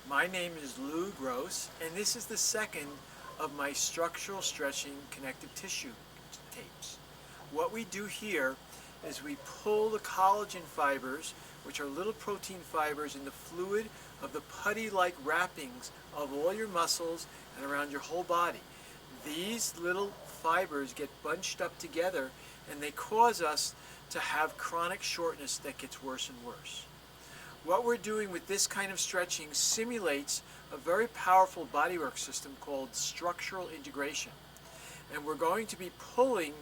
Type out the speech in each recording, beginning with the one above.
My name is Lou Gross, and this is the second of my structural stretching connective tissue tapes. What we do here is we pull the collagen fibers, which are little protein fibers, in the fluid of the putty-like wrappings of all your muscles and around your whole body. These little fibers get bunched up together and they cause us to have chronic shortness that gets worse and worse. What we're doing with this kind of stretching simulates a very powerful bodywork system called structural integration. And we're going to be pulling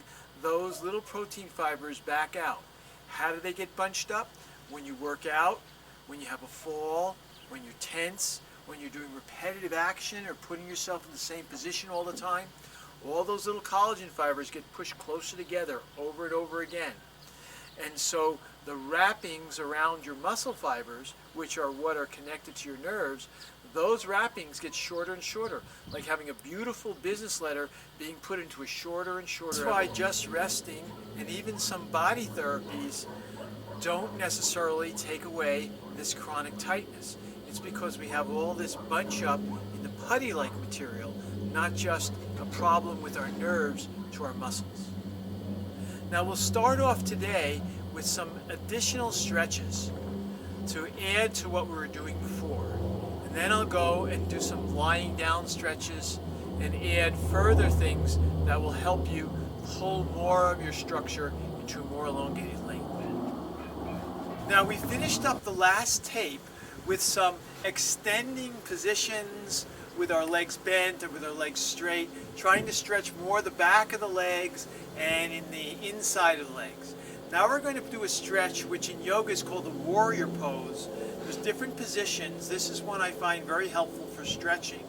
those little protein fibers back out. How do they get bunched up? When you work out, when you have a fall, when you're tense, when you're doing repetitive action or putting yourself in the same position all the time. All those little collagen fibers get pushed closer together over and over again. And so the wrappings around your muscle fibers, which are what are connected to your nerves, those wrappings get shorter and shorter, like having a beautiful business letter being put into a shorter and shorter. That's why just resting and even some body therapies don't necessarily take away this chronic tightness. It's because we have all this bunch up in the putty-like material, not just a problem with our nerves to our muscles. Now we'll start off today with some additional stretches to add to what we were doing before. And then I'll go and do some lying down stretches and add further things that will help you pull more of your structure into a more elongated length. Now we finished up the last tape with some extending positions with our legs bent or with our legs straight, trying to stretch more the back of the legs and in the inside of the legs. Now we're going to do a stretch which in yoga is called the warrior pose. There's different positions. This is one I find very helpful for stretching.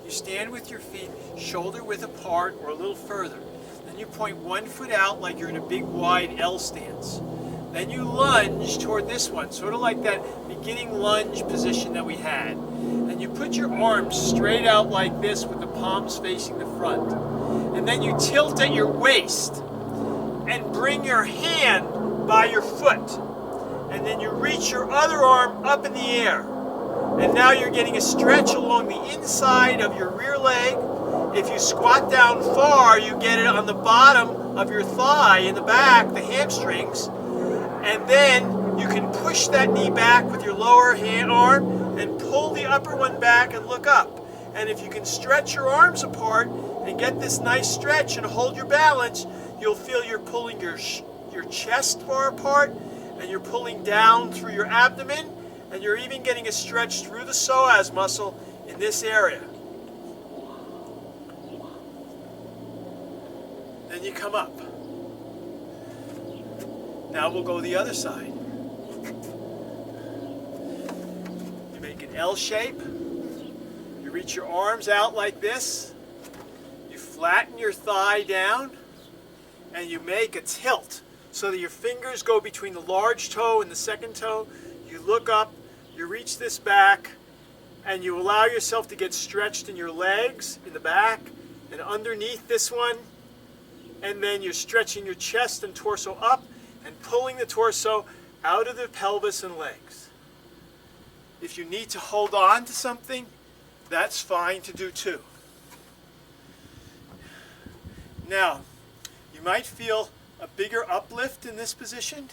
You stand with your feet shoulder width apart or a little further. Then you point one foot out like you're in a big wide L stance. Then you lunge toward this one, sort of like that beginning lunge position that we had. And you put your arms straight out like this with the palms facing the front. And then you tilt at your waist and bring your hand by your foot. And then you reach your other arm up in the air. And now you're getting a stretch along the inside of your rear leg. If you squat down far, you get it on the bottom of your thigh in the back, the hamstrings. And then you can push that knee back with your lower arm and pull the upper one back and look up. And if you can stretch your arms apart and get this nice stretch and hold your balance, you'll feel you're pulling your chest far apart and you're pulling down through your abdomen and you're even getting a stretch through the psoas muscle in this area. Then you come up. Now we'll go the other side. You make an L shape. You reach your arms out like this. You flatten your thigh down. And you make a tilt so that your fingers go between the large toe and the second toe. You look up. You reach this back. And you allow yourself to get stretched in your legs, in the back, and underneath this one. And then you're stretching your chest and torso up and pulling the torso out of the pelvis and legs. If you need to hold on to something, that's fine to do too. Now, you might feel a bigger uplift in this position,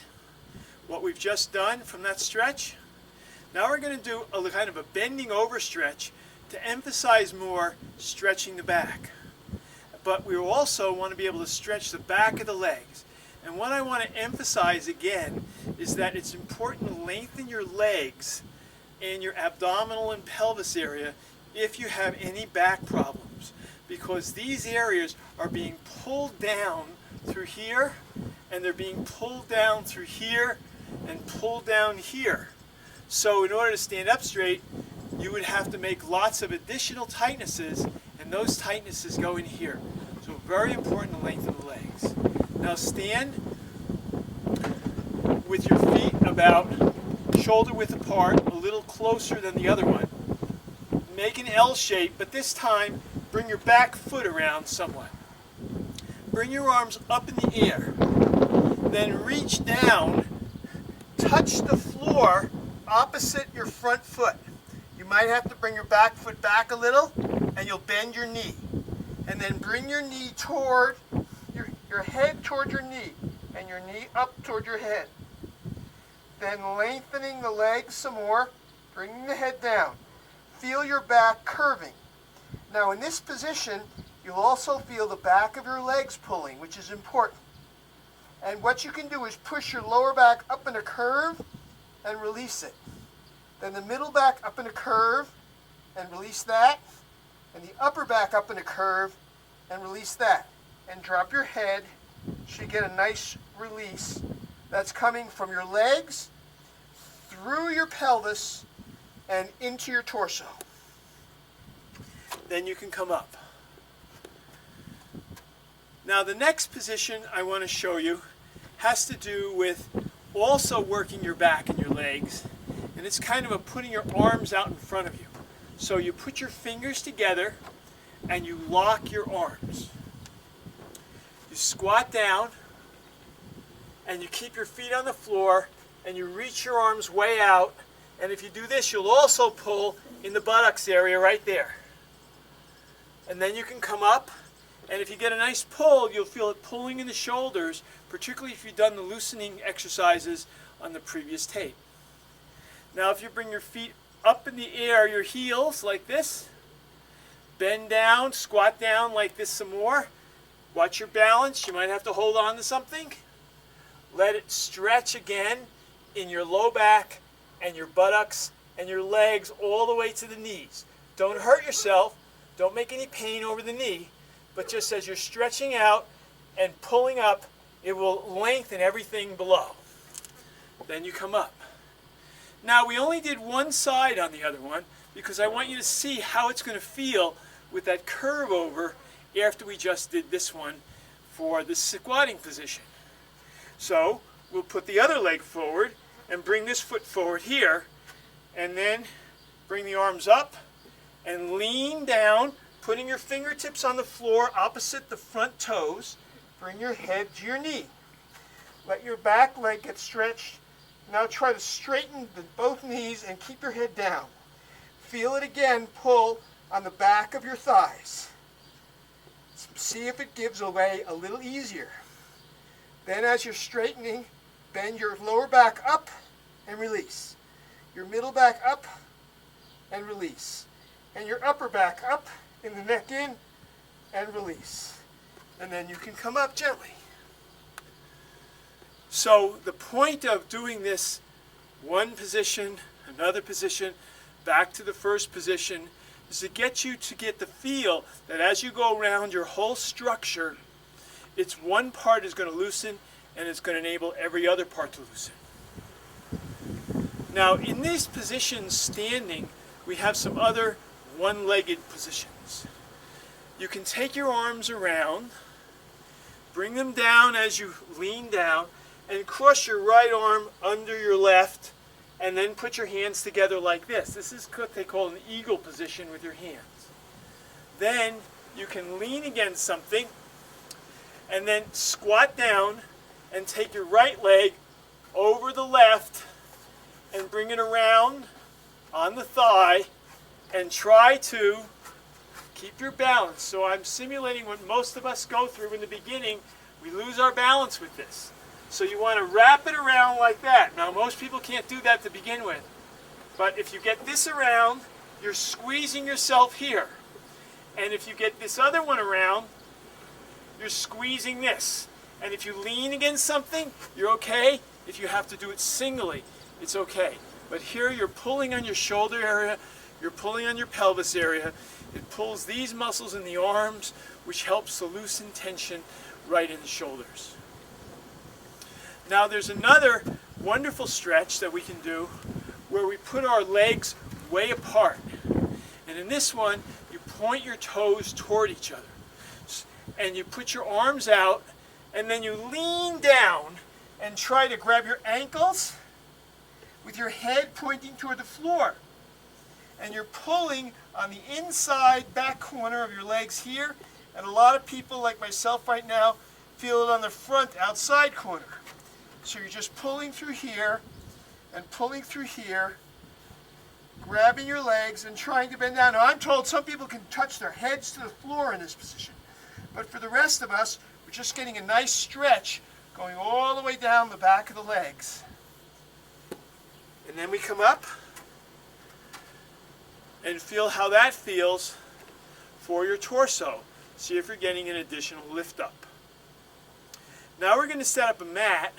what we've just done from that stretch. Now we're going to do a kind of a bending over stretch to emphasize more stretching the back. But we also want to be able to stretch the back of the legs. And what I want to emphasize again is that it's important to lengthen your legs and your abdominal and pelvis area if you have any back problems, because these areas are being pulled down through here and they're being pulled down through here and pulled down here. So in order to stand up straight, you would have to make lots of additional tightnesses, and those tightnesses go in here. So very important to lengthen the legs. Now stand with your feet about shoulder width apart, a little closer than the other one. Make an L shape, but this time bring your back foot around somewhat. Bring your arms up in the air. Then reach down, touch the floor opposite your front foot. You might have to bring your back foot back a little, and you'll bend your knee. And then bring your knee toward, your head toward your knee, and your knee up toward your head. Then lengthening the legs some more, bringing the head down. Feel your back curving. Now in this position, you'll also feel the back of your legs pulling, which is important. And what you can do is push your lower back up in a curve and release it. Then the middle back up in a curve and release that. And the upper back up in a curve and release that. And drop your head so you get a nice release that's coming from your legs, through your pelvis, and into your torso. Then you can come up. Now the next position I want to show you has to do with also working your back and your legs, and it's kind of a putting your arms out in front of you. So you put your fingers together and you lock your arms. You squat down and you keep your feet on the floor and you reach your arms way out, and if you do this you'll also pull in the buttocks area right there. And then you can come up, and if you get a nice pull, you'll feel it pulling in the shoulders, particularly if you've done the loosening exercises on the previous tape. Now if you bring your feet up in the air, your heels like this, bend down, squat down like this some more. Watch your balance, you might have to hold on to something. Let it stretch again in your low back and your buttocks and your legs all the way to the knees. Don't hurt yourself, don't make any pain over the knee, but just as you're stretching out and pulling up, it will lengthen everything below. Then you come up. Now we only did one side on the other one because I want you to see how it's going to feel with that curve over after we just did this one for the squatting position. So we'll put the other leg forward and bring this foot forward here, and then bring the arms up and lean down, putting your fingertips on the floor opposite the front toes. Bring your head to your knee. Let your back leg get stretched. Now try to straighten both knees and keep your head down. Feel it again, pull on the back of your thighs. See if it gives away a little easier. Then as you're straightening, bend your lower back up and release. Your middle back up and release. And your upper back up in the neck in and release. And then you can come up gently. So the point of doing this one position, another position, back to the first position, is to get you to get the feel that as you go around your whole structure, it's one part is going to loosen and it's going to enable every other part to loosen. Now in these positions standing, we have some other one-legged positions. You can take your arms around, bring them down as you lean down, and cross your right arm under your left, and then put your hands together like this. This is what they call an eagle position with your hands. Then you can lean against something, and then squat down and take your right leg over the left and bring it around on the thigh and try to keep your balance. So I'm simulating what most of us go through in the beginning. We lose our balance with this. So you want to wrap it around like that. Now most people can't do that to begin with. But if you get this around, you're squeezing yourself here. And if you get this other one around, you're squeezing this. And if you lean against something, you're okay. If you have to do it singly, it's okay. But here you're pulling on your shoulder area, you're pulling on your pelvis area. It pulls these muscles in the arms, which helps to loosen tension right in the shoulders. Now there's another wonderful stretch that we can do where we put our legs way apart. And in this one, you point your toes toward each other. And you put your arms out, and then you lean down and try to grab your ankles with your head pointing toward the floor. And you're pulling on the inside back corner of your legs here, and a lot of people like myself right now feel it on the front outside corner. So you're just pulling through here and pulling through here grabbing your legs and trying to bend down. Now I'm told some people can touch their heads to the floor in this position. But for the rest of us, we're just getting a nice stretch going all the way down the back of the legs. And then we come up and feel how that feels for your torso. See if you're getting an additional lift up. Now we're going to set up a mat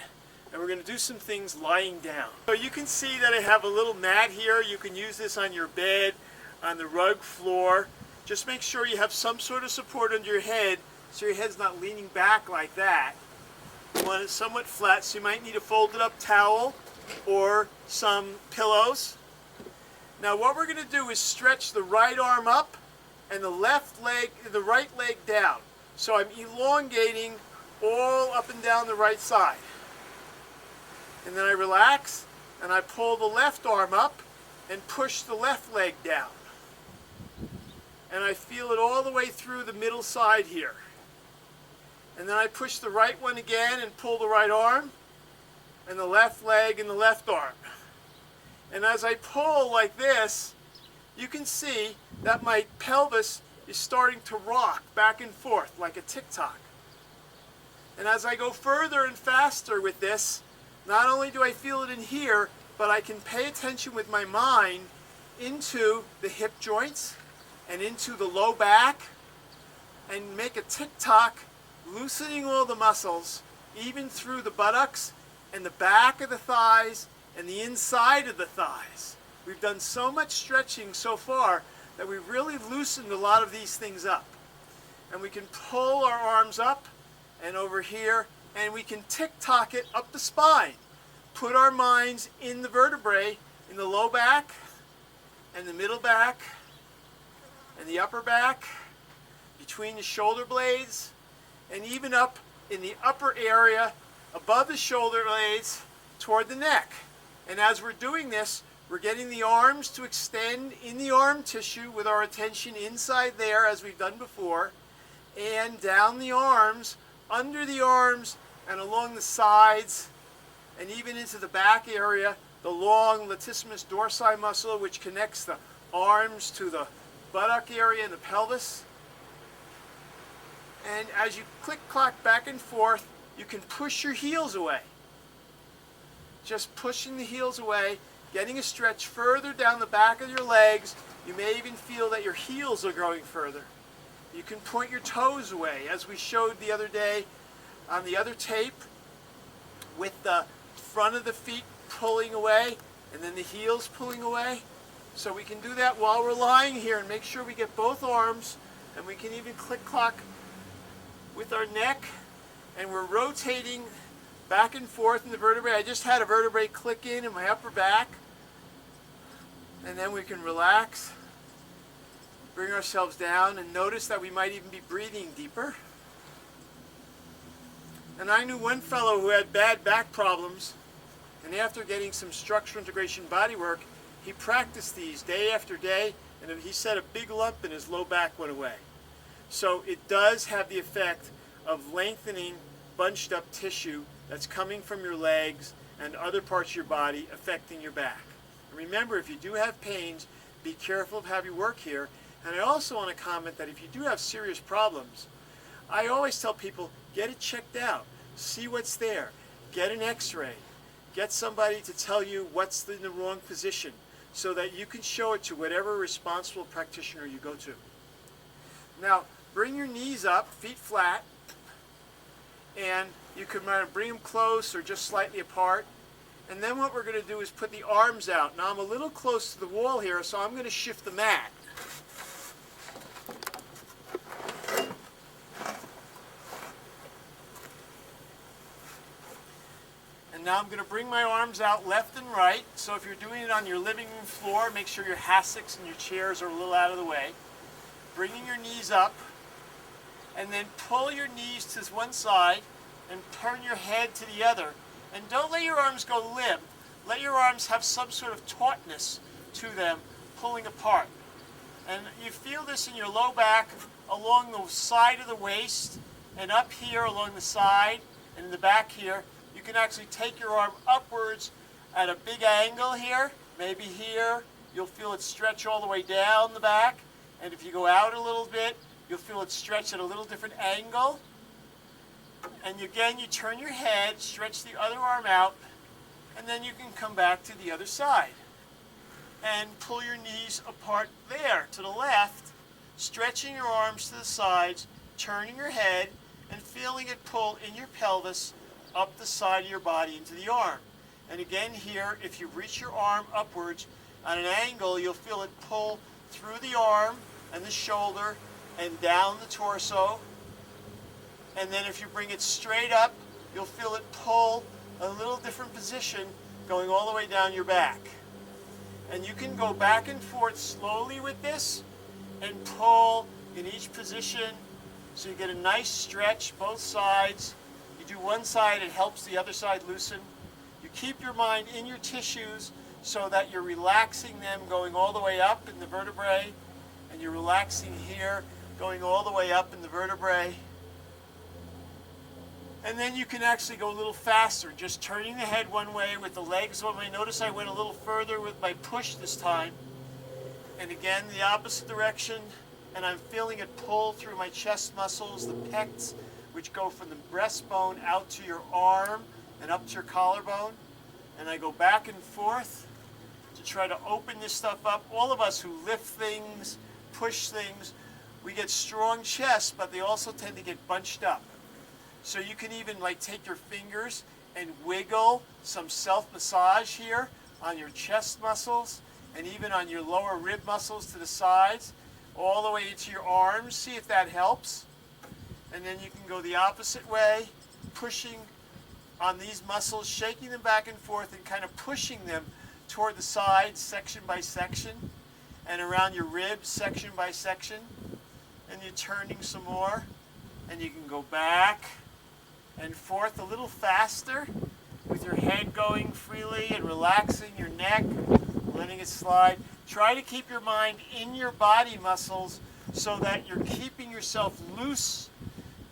and we're going to do some things lying down. So you can see that I have a little mat here. You can use this on your bed, on the rug floor. Just make sure you have some sort of support under your head so your head's not leaning back like that. You want it somewhat flat, so you might need a folded up towel or some pillows. Now what we're going to do is stretch the right arm up and the right leg down. So I'm elongating all up and down the right side. And then I relax and I pull the left arm up and push the left leg down. And I feel it all the way through the middle side here. And then I push the right one again and pull the right arm and the left leg and the left arm. And as I pull like this, you can see that my pelvis is starting to rock back and forth like a tick-tock. And as I go further and faster with this, not only do I feel it in here, but I can pay attention with my mind into the hip joints and into the low back and make a tick-tock, loosening all the muscles, even through the buttocks and the back of the thighs and the inside of the thighs. We've done so much stretching so far that we've really loosened a lot of these things up. And we can pull our arms up and over here, and we can tick-tock it up the spine. Put our minds in the vertebrae, in the low back, and the middle back, and the upper back, between the shoulder blades, and even up in the upper area above the shoulder blades toward the neck. And as we're doing this, we're getting the arms to extend in the arm tissue with our attention inside there as we've done before, and down the arms, under the arms, and along the sides, and even into the back area, the long latissimus dorsi muscle which connects the arms to the buttock area and the pelvis. And as you click-clock back and forth, you can push your heels away. Just pushing the heels away, getting a stretch further down the back of your legs. You may even feel that your heels are growing further. You can point your toes away, as we showed the other day on the other tape, with the front of the feet pulling away and then the heels pulling away. So we can do that while we're lying here and make sure we get both arms, and we can even click-clock with our neck, and we're rotating back and forth in the vertebrae. I just had a vertebrae click in my upper back, and then we can relax, bring ourselves down, and notice that we might even be breathing deeper. And I knew one fellow who had bad back problems, and after getting some structural integration bodywork, he practiced these day after day, and he said a big lump in his low back went away. So it does have the effect of lengthening bunched up tissue that's coming from your legs and other parts of your body affecting your back. And remember, if you do have pains, be careful of how you work here. And I also want to comment that if you do have serious problems, I always tell people, get it checked out. See what's there. Get an x-ray. Get somebody to tell you what's in the wrong position so that you can show it to whatever responsible practitioner you go to. Now, bring your knees up, feet flat, and you can bring them close or just slightly apart. And then what we're going to do is put the arms out. Now I'm a little close to the wall here, so I'm going to shift the mat. And now I'm going to bring my arms out left and right. So if you're doing it on your living room floor, make sure your hassocks and your chairs are a little out of the way. Bringing your knees up, and then pull your knees to one side and turn your head to the other. And don't let your arms go limp. Let your arms have some sort of tautness to them, pulling apart. And you feel this in your low back along the side of the waist and up here along the side and in the back here. You can actually take your arm upwards at a big angle here, maybe here, you'll feel it stretch all the way down the back. And if you go out a little bit, you'll feel it stretch at a little different angle. And again, you turn your head, stretch the other arm out, and then you can come back to the other side. And pull your knees apart there to the left, stretching your arms to the sides, turning your head, and feeling it pull in your pelvis up the side of your body into the arm. And again here, if you reach your arm upwards on an angle, you'll feel it pull through the arm and the shoulder and down the torso. And then if you bring it straight up, you'll feel it pull a little different position going all the way down your back. And you can go back and forth slowly with this and pull in each position so you get a nice stretch both sides. You do one side, it helps the other side loosen. You keep your mind in your tissues so that you're relaxing them going all the way up in the vertebrae, and you're relaxing here going all the way up in the vertebrae. And then you can actually go a little faster, just turning the head one way with the legs one way. Notice I went a little further with my push this time. And again, the opposite direction. And I'm feeling it pull through my chest muscles, the pecs, which go from the breastbone out to your arm and up to your collarbone. And I go back and forth to try to open this stuff up. All of us who lift things, push things, we get strong chests, but they also tend to get bunched up. So you can even like take your fingers and wiggle some self-massage here on your chest muscles and even on your lower rib muscles to the sides, all the way into your arms. See if that helps. And then you can go the opposite way, pushing on these muscles, shaking them back and forth and kind of pushing them toward the sides section by section and around your ribs section by section. And you're turning some more. And you can go back and forth a little faster with your head going freely and relaxing your neck, letting it slide. Try to keep your mind in your body muscles so that you're keeping yourself loose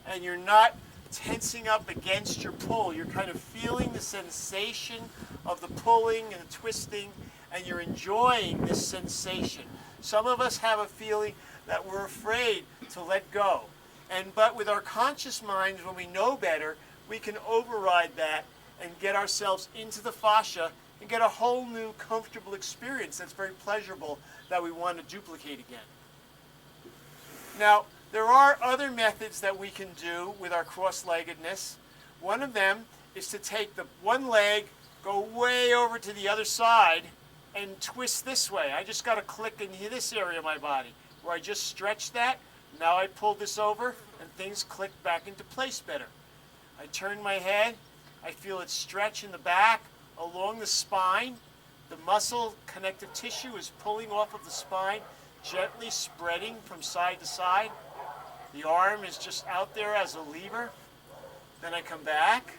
and you're not tensing up against your pull. You're kind of feeling the sensation of the pulling and the twisting, and you're enjoying this sensation. Some of us have a feeling that we're afraid to let go. But with our conscious minds, when we know better, we can override that and get ourselves into the fascia and get a whole new comfortable experience that's very pleasurable that we want to duplicate again. Now, there are other methods that we can do with our cross-leggedness. One of them is to take the one leg, go way over to the other side, and twist this way. I just got to click in this area of my body where I just stretched that. Now I pull this over and things click back into place better. I turn my head, I feel it stretch in the back along the spine. The muscle connective tissue is pulling off of the spine, gently spreading from side to side. The arm is just out there as a lever. Then I come back.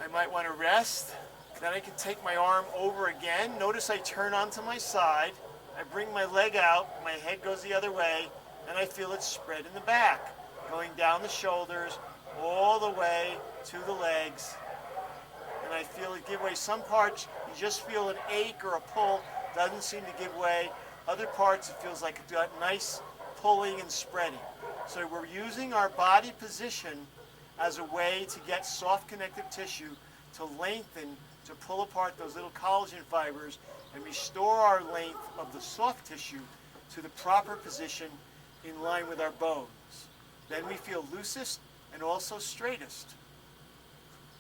I might want to rest. Then I can take my arm over again. Notice I turn onto my side. I bring my leg out, my head goes the other way, and I feel it spread in the back, going down the shoulders, all the way to the legs. And I feel it give way. Some parts, you just feel an ache or a pull, doesn't seem to give way. Other parts, it feels like a nice pulling and spreading. So we're using our body position as a way to get soft connective tissue to lengthen, to pull apart those little collagen fibers and restore our length of the soft tissue to the proper position in line with our bones. Then we feel loosest and also straightest.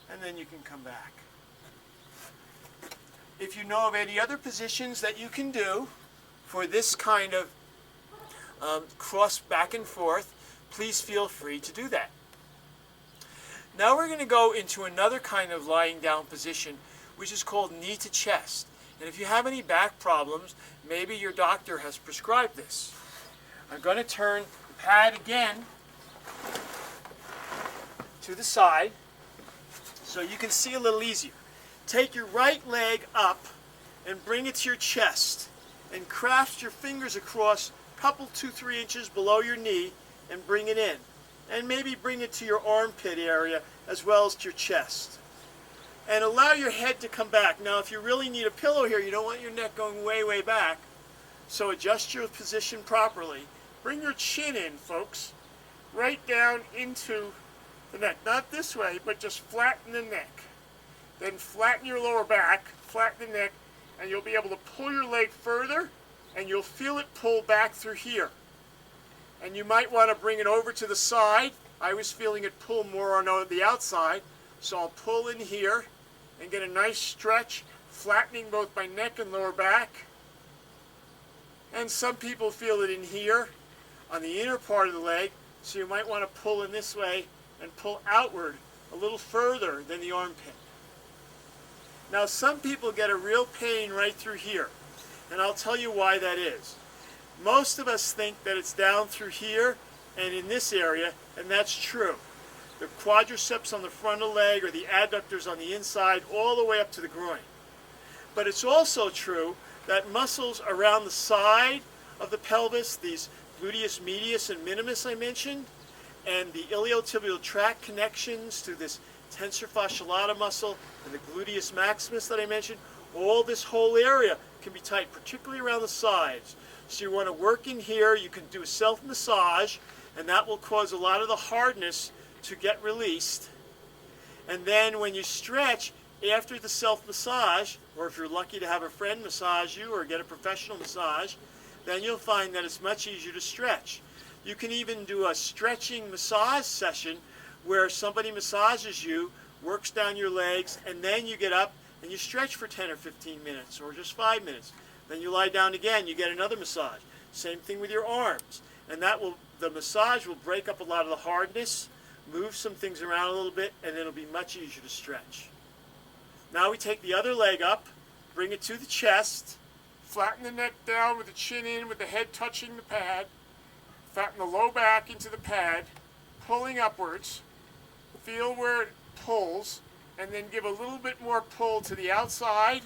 And then you can come back. If you know of any other positions that you can do for this kind of cross back and forth, please feel free to do that. Now we're going to go into another kind of lying down position, which is called knee to chest. And if you have any back problems, maybe your doctor has prescribed this. I'm going to turn the pad again to the side so you can see a little easier. Take your right leg up and bring it to your chest and clasp your fingers across a couple, 2-3 inches below your knee and bring it in. And maybe bring it to your armpit area as well as to your chest. and allow your head to come back. Now, if you really need a pillow here, you don't want your neck going way, way back, so adjust your position properly. Bring your chin in, folks, right down into the neck. Not this way, but just flatten the neck. Then flatten your lower back, flatten the neck, and you'll be able to pull your leg further, and you'll feel it pull back through here. And you might want to bring it over to the side. I was feeling it pull more on the outside, so I'll pull in here and get a nice stretch, flattening both my neck and lower back. And some people feel it in here on the inner part of the leg, so you might want to pull in this way and pull outward a little further than the armpit. Now, some people get a real pain right through here, and I'll tell you why that is. Most of us think that it's down through here and in this area, and that's true. The quadriceps on the front of the leg or the adductors on the inside all the way up to the groin. But it's also true that muscles around the side of the pelvis, these gluteus medius and minimus I mentioned, and the iliotibial tract connections to this tensor fasciolata muscle and the gluteus maximus that I mentioned, all this whole area can be tight, particularly around the sides. So you want to work in here. You can do a self-massage, and that will cause a lot of the hardness to get released. And then when you stretch after the self-massage, or if you're lucky to have a friend massage you or get a professional massage, then you'll find that it's much easier to stretch. You can even do a stretching massage session where somebody massages you, works down your legs, and then you get up and you stretch for 10 or 15 minutes or just 5 minutes. Then you lie down again, you get another massage. Same thing with your arms. And the massage will break up a lot of the hardness, move some things around a little bit, and it'll be much easier to stretch. Now we take the other leg up, bring it to the chest, flatten the neck down with the chin in, with the head touching the pad, flatten the low back into the pad, pulling upwards, feel where it pulls, and then give a little bit more pull to the outside,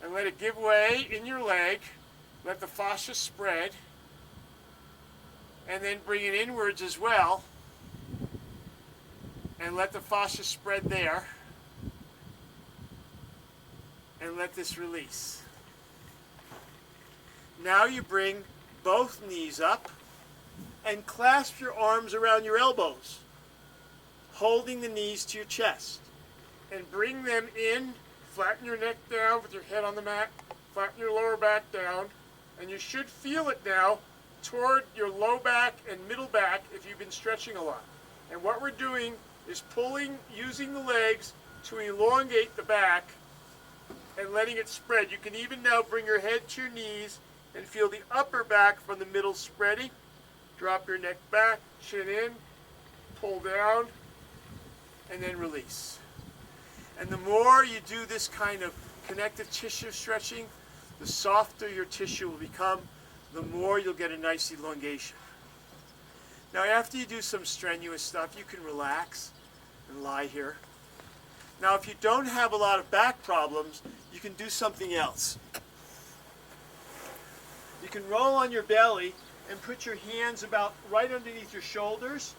and let it give way in your leg, let the fascia spread, and then bring it inwards as well, and let the fascia spread there, and let this release. Now you bring both knees up and clasp your arms around your elbows, holding the knees to your chest, and bring them in. Flatten your neck down with your head on the mat, flatten your lower back down, and you should feel it now toward your low back and middle back if you've been stretching a lot. And what we're doing is pulling, using the legs to elongate the back and letting it spread. You can even now bring your head to your knees and feel the upper back from the middle spreading. Drop your neck back, chin in, pull down, and then release. And the more you do this kind of connective tissue stretching, the softer your tissue will become, the more you'll get a nice elongation. Now after you do some strenuous stuff, you can relax and lie here. Now if you don't have a lot of back problems, you can do something else. You can roll on your belly and put your hands about right underneath your shoulders,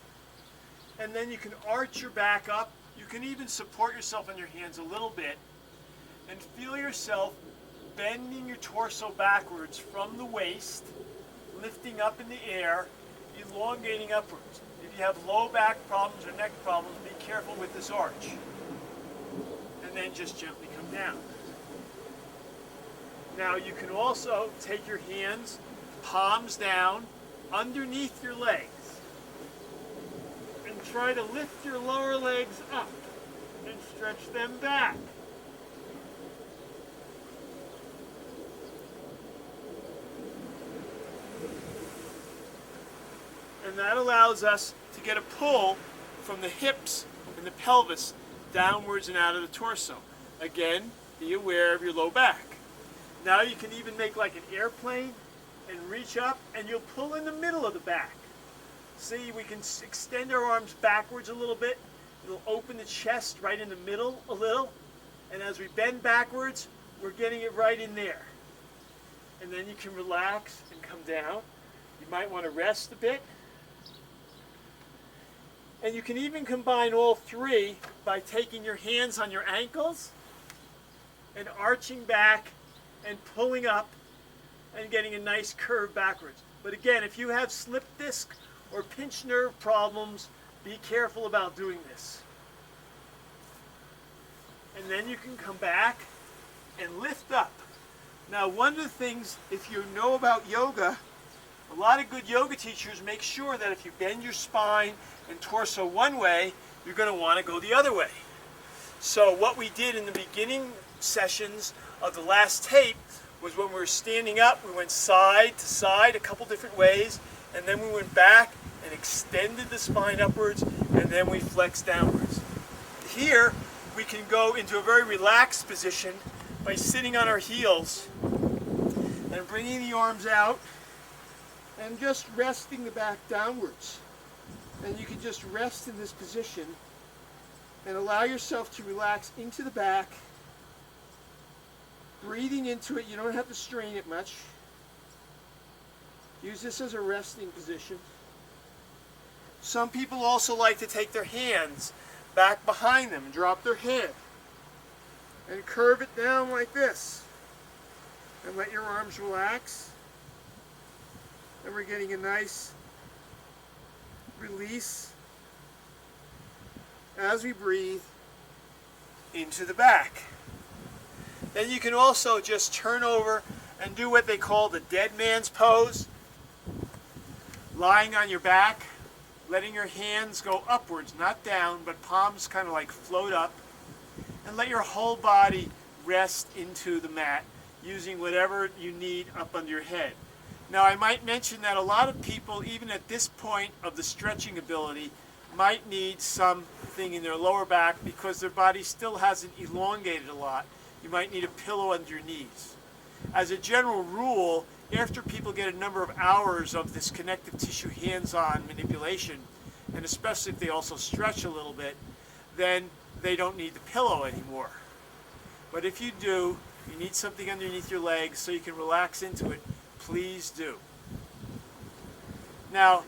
and then you can arch your back up. You can even support yourself on your hands a little bit and feel yourself bending your torso backwards from the waist, lifting up in the air, elongating upwards. If you have low back problems or neck problems, be careful with this arch. And then just gently come down. Now you can also take your hands, palms down, underneath your legs. And try to lift your lower legs up and stretch them back. And that allows us to get a pull from the hips and the pelvis downwards and out of the torso. Again, be aware of your low back. Now you can even make like an airplane and reach up, and you'll pull in the middle of the back. See, we can extend our arms backwards a little bit. It'll open the chest right in the middle a little. And as we bend backwards, we're getting it right in there. And then you can relax and come down. You might want to rest a bit. And you can even combine all three by taking your hands on your ankles and arching back and pulling up and getting a nice curve backwards. But again, if you have slip disc or pinched nerve problems, be careful about doing this. And then you can come back and lift up. Now, one of the things, if you know about yoga, a lot of good yoga teachers make sure that if you bend your spine and torso one way, you're going to want to go the other way. So what we did in the beginning sessions of the last tape was when we were standing up, we went side to side a couple different ways, and then we went back and extended the spine upwards, and then we flexed downwards. Here, we can go into a very relaxed position by sitting on our heels and bringing the arms out and just resting the back downwards. And you can just rest in this position and allow yourself to relax into the back, breathing into it. You don't have to strain it much. Use this as a resting position. Some people also like to take their hands back behind them and drop their head and curve it down like this and let your arms relax. And we're getting a nice release as we breathe into the back. Then you can also just turn over and do what they call the dead man's pose, lying on your back, letting your hands go upwards, not down, but palms kind of like float up, and let your whole body rest into the mat using whatever you need up under your head. Now, I might mention that a lot of people, even at this point of the stretching ability, might need something in their lower back because their body still hasn't elongated a lot. You might need a pillow under your knees. As a general rule, after people get a number of hours of this connective tissue hands-on manipulation, and especially if they also stretch a little bit, then they don't need the pillow anymore. But if you do, you need something underneath your legs so you can relax into it, please do. Now,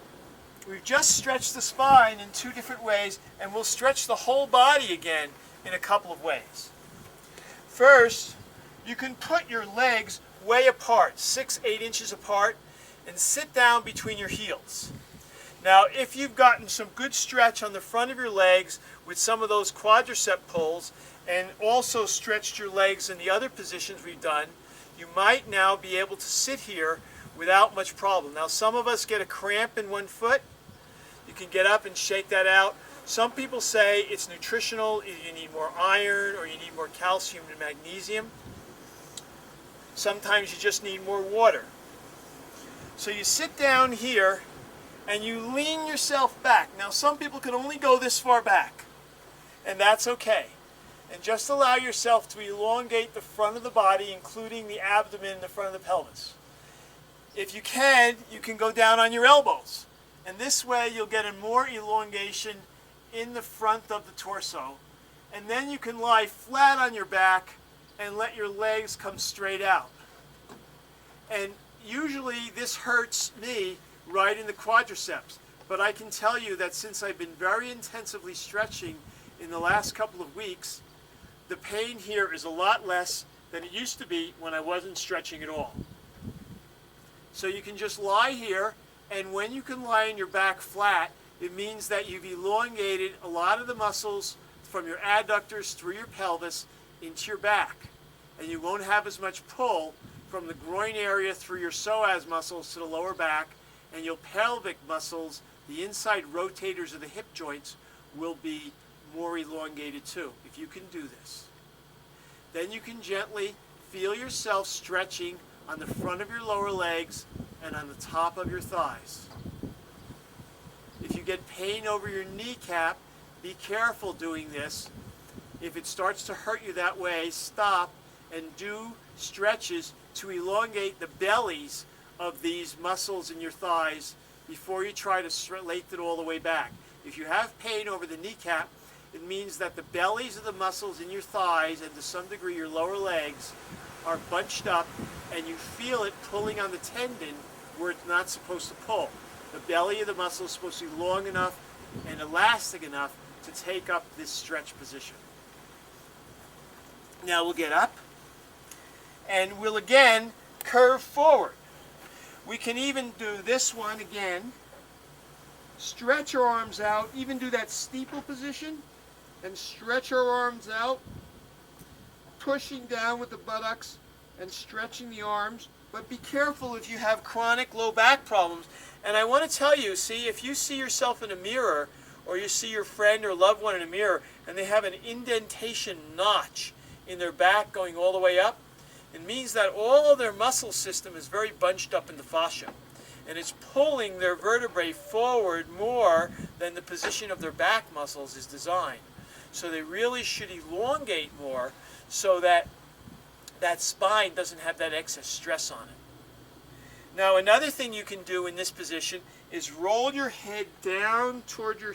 we've just stretched the spine in two different ways, and we'll stretch the whole body again in a couple of ways. First, you can put your legs way apart, 6-8 inches apart, and sit down between your heels. Now, if you've gotten some good stretch on the front of your legs with some of those quadricep pulls, and also stretched your legs in the other positions we've done, you might now be able to sit here without much problem. Now, some of us get a cramp in one foot. You can get up and shake that out. Some people say it's nutritional, you need more iron or you need more calcium and magnesium. Sometimes you just need more water. So you sit down here and you lean yourself back. Now, some people can only go this far back, and that's okay. And just allow yourself to elongate the front of the body, including the abdomen and the front of the pelvis. If you can go down on your elbows. And this way you'll get a more elongation in the front of the torso. And then you can lie flat on your back and let your legs come straight out. And usually this hurts me right in the quadriceps. But I can tell you that since I've been very intensively stretching in the last couple of weeks, the pain here is a lot less than it used to be when I wasn't stretching at all. So you can just lie here, and when you can lie on your back flat, it means that you've elongated a lot of the muscles from your adductors through your pelvis into your back. And you won't have as much pull from the groin area through your psoas muscles to the lower back, and your pelvic muscles, the inside rotators of the hip joints, will be more elongated too, if you can do this. Then you can gently feel yourself stretching on the front of your lower legs and on the top of your thighs. If you get pain over your kneecap, be careful doing this. If it starts to hurt you that way, stop and do stretches to elongate the bellies of these muscles in your thighs before you try to straighten it all the way back. If you have pain over the kneecap, it means that the bellies of the muscles in your thighs and to some degree your lower legs are bunched up and you feel it pulling on the tendon where it's not supposed to pull. The belly of the muscle is supposed to be long enough and elastic enough to take up this stretch position. Now we'll get up, and we'll again curve forward. We can even do this one again. Stretch your arms out, even do that steeple position, and stretch our arms out, pushing down with the buttocks and stretching the arms. But be careful if you have chronic low back problems. And I want to tell you, see, if you see yourself in a mirror, or you see your friend or loved one in a mirror, and they have an indentation notch in their back going all the way up, it means that all of their muscle system is very bunched up in the fascia. And it's pulling their vertebrae forward more than the position of their back muscles is designed. So they really should elongate more so that that spine doesn't have that excess stress on it. Now another thing you can do in this position is roll your head down toward your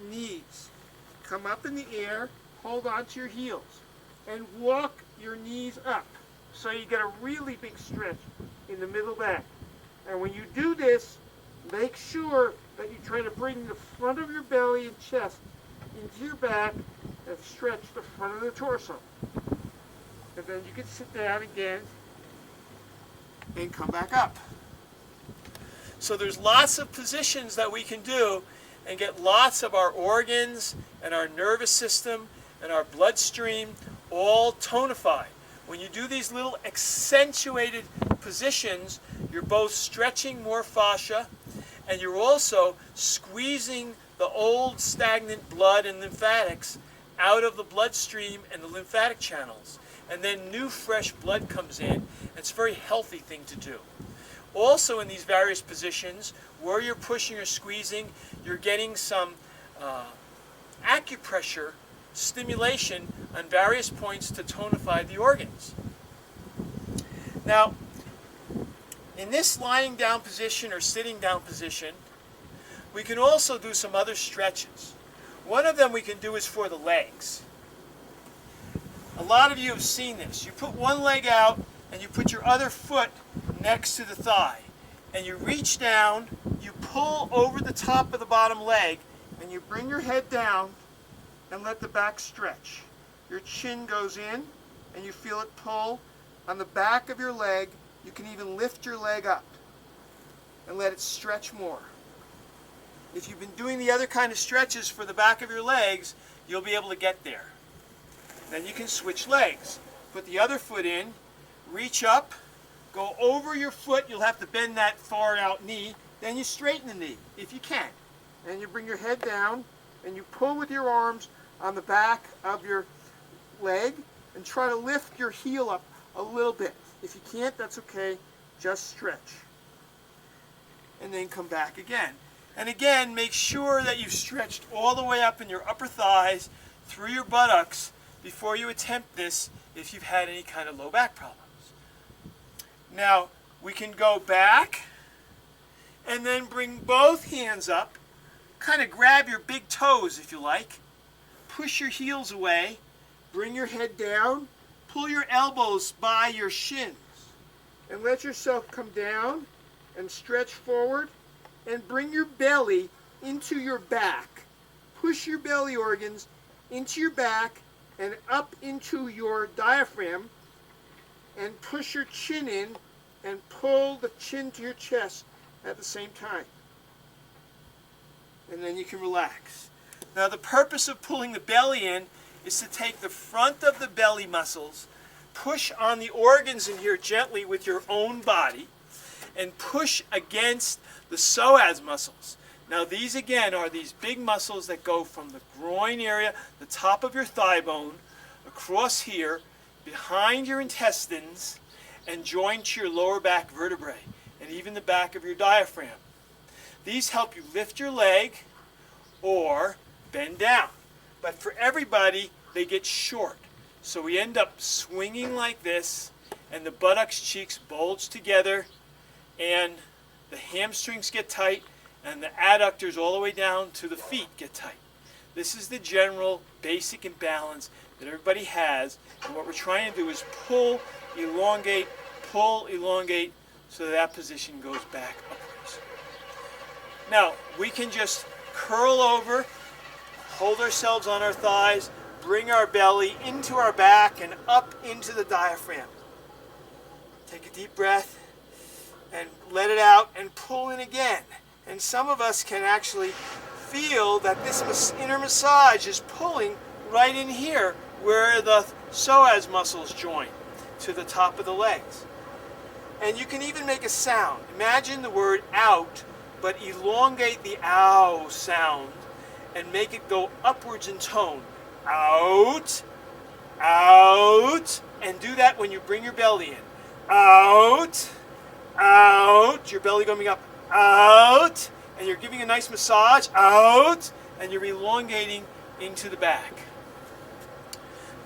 knees. Come up in the air, hold on to your heels, and walk your knees up. So you get a really big stretch in the middle back. And when you do this, make sure that you try to bring the front of your belly and chest into your back and stretch the front of the torso. And then you can sit down again and come back up. So there's lots of positions that we can do and get lots of our organs and our nervous system and our bloodstream all tonified. When you do these little accentuated positions, you're both stretching more fascia and you're also squeezing the old stagnant blood and lymphatics out of the bloodstream and the lymphatic channels. And then new fresh blood comes in. It's a very healthy thing to do. Also in these various positions, where you're pushing or squeezing, you're getting some acupressure stimulation on various points to tonify the organs. Now, in this lying down position or sitting down position, we can also do some other stretches. One of them we can do is for the legs. A lot of you have seen this. You put one leg out and you put your other foot next to the thigh. And you reach down, you pull over the top of the bottom leg, and you bring your head down and let the back stretch. Your chin goes in and you feel it pull on the back of your leg. You can even lift your leg up and let it stretch more. If you've been doing the other kind of stretches for the back of your legs, you'll be able to get there. Then you can switch legs. Put the other foot in, reach up, go over your foot. You'll have to bend that far out knee. Then you straighten the knee, if you can. And you bring your head down and you pull with your arms on the back of your leg and try to lift your heel up a little bit. If you can't, that's okay. Just stretch. And then come back again. And again, make sure that you've stretched all the way up in your upper thighs through your buttocks before you attempt this if you've had any kind of low back problems. Now, we can go back and then bring both hands up. Kind of grab your big toes if you like. Push your heels away. Bring your head down. Pull your elbows by your shins. And let yourself come down and stretch forward. And bring your belly into your back. Push your belly organs into your back and up into your diaphragm. And push your chin in and pull the chin to your chest at the same time. And then you can relax. Now the purpose of pulling the belly in is to take the front of the belly muscles, push on the organs in here gently with your own body, and push against the psoas muscles. Now these again are these big muscles that go from the groin area, the top of your thigh bone, across here, behind your intestines, and join to your lower back vertebrae, and even the back of your diaphragm. These help you lift your leg or bend down. But for everybody, they get short. So we end up swinging like this, and the buttocks, cheeks bulge together, and the hamstrings get tight, and the adductors all the way down to the feet get tight. This is the general basic imbalance that everybody has, and what we're trying to do is pull, elongate, so that position goes back upwards. Now, we can just curl over, hold ourselves on our thighs, bring our belly into our back and up into the diaphragm. Take a deep breath and let it out and pull in again. And some of us can actually feel that this inner massage is pulling right in here where the psoas muscles join to the top of the legs. And you can even make a sound. Imagine the word out, but elongate the ow sound and make it go upwards in tone. Out, out, and do that when you bring your belly in. Out, out, your belly going up, out, and you're giving a nice massage, out, and you're elongating into the back.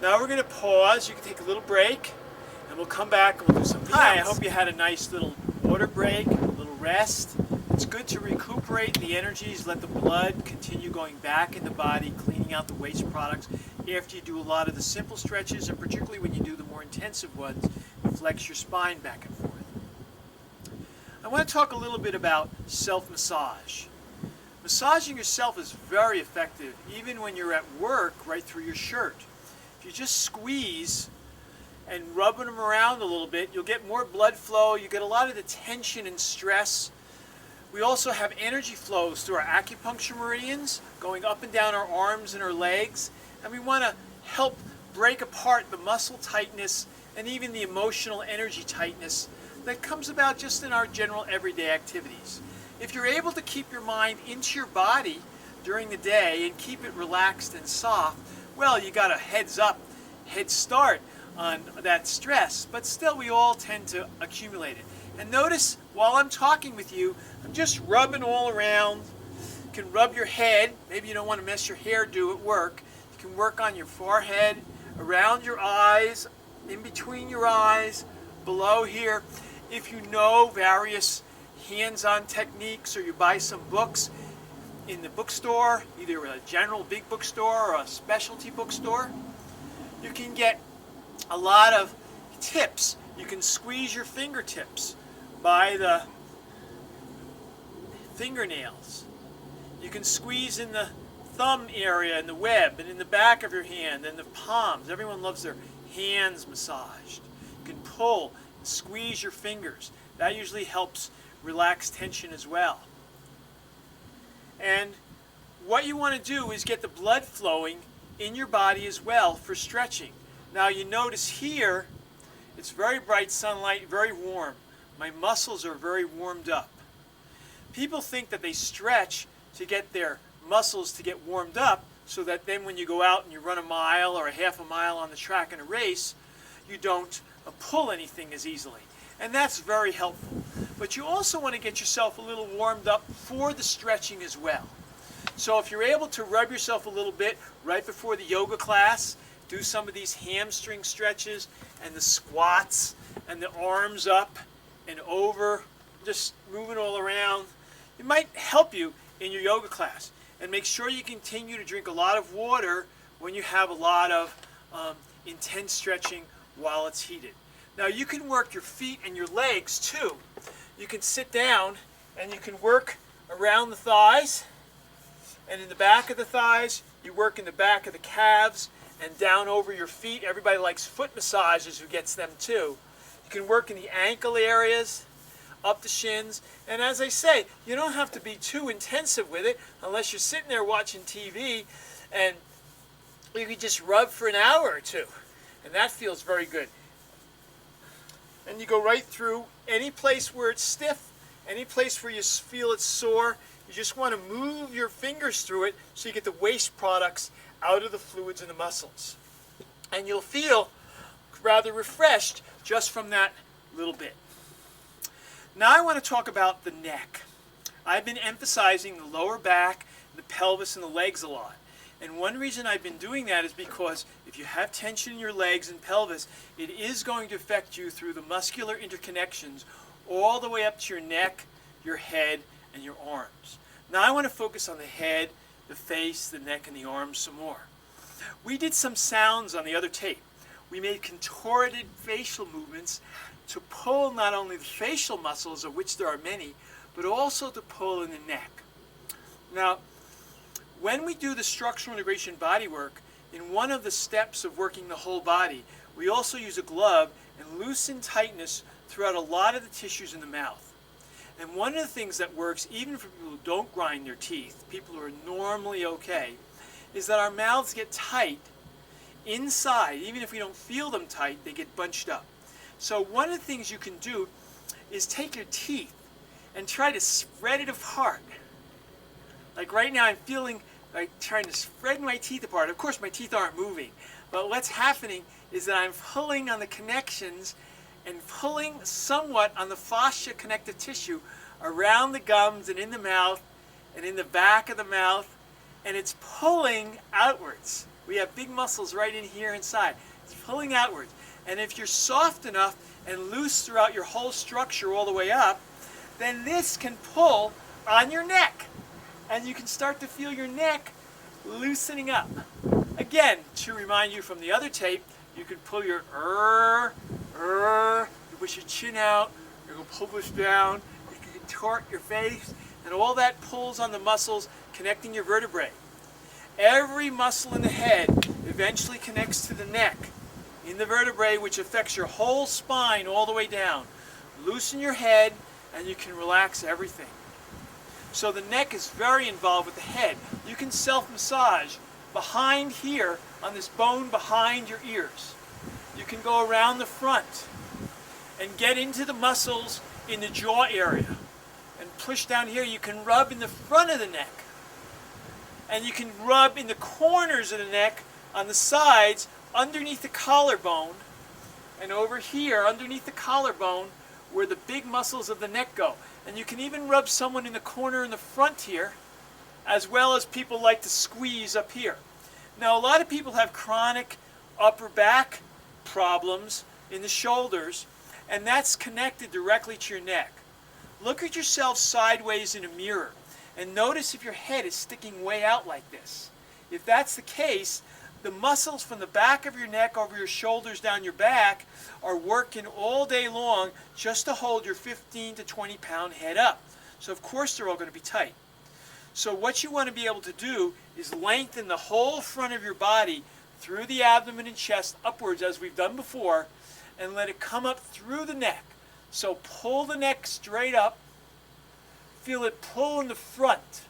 Now we're going to pause. You can take a little break, and we'll come back and we'll do something else. I hope you had a nice little water break, a little rest. It's good to recuperate the energies, let the blood continue going back in the body, cleaning out the waste products after you do a lot of the simple stretches, and particularly when you do the more intensive ones, flex your spine back and forth. I want to talk a little bit about self-massage. Massaging yourself is very effective, even when you're at work, right through your shirt. If you just squeeze and rubbing them around a little bit, you'll get more blood flow, you get a lot of the tension and stress. We also have energy flows through our acupuncture meridians, going up and down our arms and our legs, and we want to help break apart the muscle tightness and even the emotional energy tightness that comes about just in our general everyday activities. If you're able to keep your mind into your body during the day and keep it relaxed and soft, well, you got a head start on that stress, but still we all tend to accumulate it. And notice, while I'm talking with you, I'm just rubbing all around. You can rub your head. Maybe you don't want to mess your hairdo at work. You can work on your forehead, around your eyes, in between your eyes, below here. If you know various hands-on techniques or you buy some books in the bookstore, either a general big bookstore or a specialty bookstore, you can get a lot of tips. You can squeeze your fingertips by the fingernails. You can squeeze in the thumb area and the web and in the back of your hand and the palms. Everyone loves their hands massaged. You can pull and squeeze your fingers. That usually helps relax tension as well. And what you want to do is get the blood flowing in your body as well for stretching. Now you notice here, it's very bright sunlight, very warm. My muscles are very warmed up. People think that they stretch to get their muscles to get warmed up so that then when you go out and you run a mile or a half a mile on the track in a race, you don't pull anything as easily. And that's very helpful. But you also want to get yourself a little warmed up for the stretching as well. So if you're able to rub yourself a little bit right before the yoga class, do some of these hamstring stretches and the squats and the arms up and over, just moving all around. It might help you in your yoga class. And make sure you continue to drink a lot of water when you have a lot of intense stretching while it's heated. Now you can work your feet and your legs too. You can sit down and you can work around the thighs, and in the back of the thighs, you work in the back of the calves and down over your feet. Everybody likes foot massages, who gets them too. You can work in the ankle areas, up the shins, and as I say, you don't have to be too intensive with it unless you're sitting there watching TV, and you can just rub for an hour or two, and that feels very good. And you go right through any place where it's stiff, any place where you feel it's sore. You just want to move your fingers through it so you get the waste products out of the fluids in the muscles. And you'll feel rather refreshed just from that little bit. Now I want to talk about the neck. I've been emphasizing the lower back, the pelvis, and the legs a lot. And one reason I've been doing that is because if you have tension in your legs and pelvis, it is going to affect you through the muscular interconnections all the way up to your neck, your head, and your arms. Now I want to focus on the head, the face, the neck, and the arms some more. We did some sounds on the other tape. We made contorted facial movements to pull not only the facial muscles, of which there are many, but also to pull in the neck. Now, When we do the structural integration body work, in one of the steps of working the whole body, we also use a glove and loosen tightness throughout a lot of the tissues in the mouth. And one of the things that works, even for people who don't grind their teeth, people who are normally okay, is that our mouths get tight inside. Even if we don't feel them tight, they get bunched up. So one of the things you can do is take your teeth and try to spread it apart. Like right now I'm feeling like trying to spread my teeth apart. Of course my teeth aren't moving, but what's happening is that I'm pulling on the connections and pulling somewhat on the fascia connective tissue around the gums and in the mouth and in the back of the mouth, and it's pulling outwards. We have big muscles right in here inside. It's pulling outwards. And if you're soft enough and loose throughout your whole structure all the way up, then this can pull on your neck. And you can start to feel your neck loosening up. Again, to remind you from the other tape, you can pull your you push your chin out, you can pull this down, you can contort your face, and all that pulls on the muscles connecting your vertebrae. Every muscle in the head eventually connects to the neck in the vertebrae, which affects your whole spine all the way down. Loosen your head and you can relax everything. So the neck is very involved with the head. You can self-massage behind here on this bone behind your ears. You can go around the front and get into the muscles in the jaw area and push down here. You can rub in the front of the neck. And you can rub in the corners of the neck, on the sides, underneath the collarbone, and over here, underneath the collarbone, where the big muscles of the neck go. And you can even rub someone in the corner in the front here, as well as people like to squeeze up here. Now, a lot of people have chronic upper back problems in the shoulders, and that's connected directly to your neck. Look at yourself sideways in a mirror. And notice if your head is sticking way out like this. If that's the case, the muscles from the back of your neck over your shoulders down your back are working all day long just to hold your 15 to 20 pound head up. So of course they're all going to be tight. So what you want to be able to do is lengthen the whole front of your body through the abdomen and chest upwards as we've done before, and let it come up through the neck. So pull the neck straight up. Feel it pull in the front,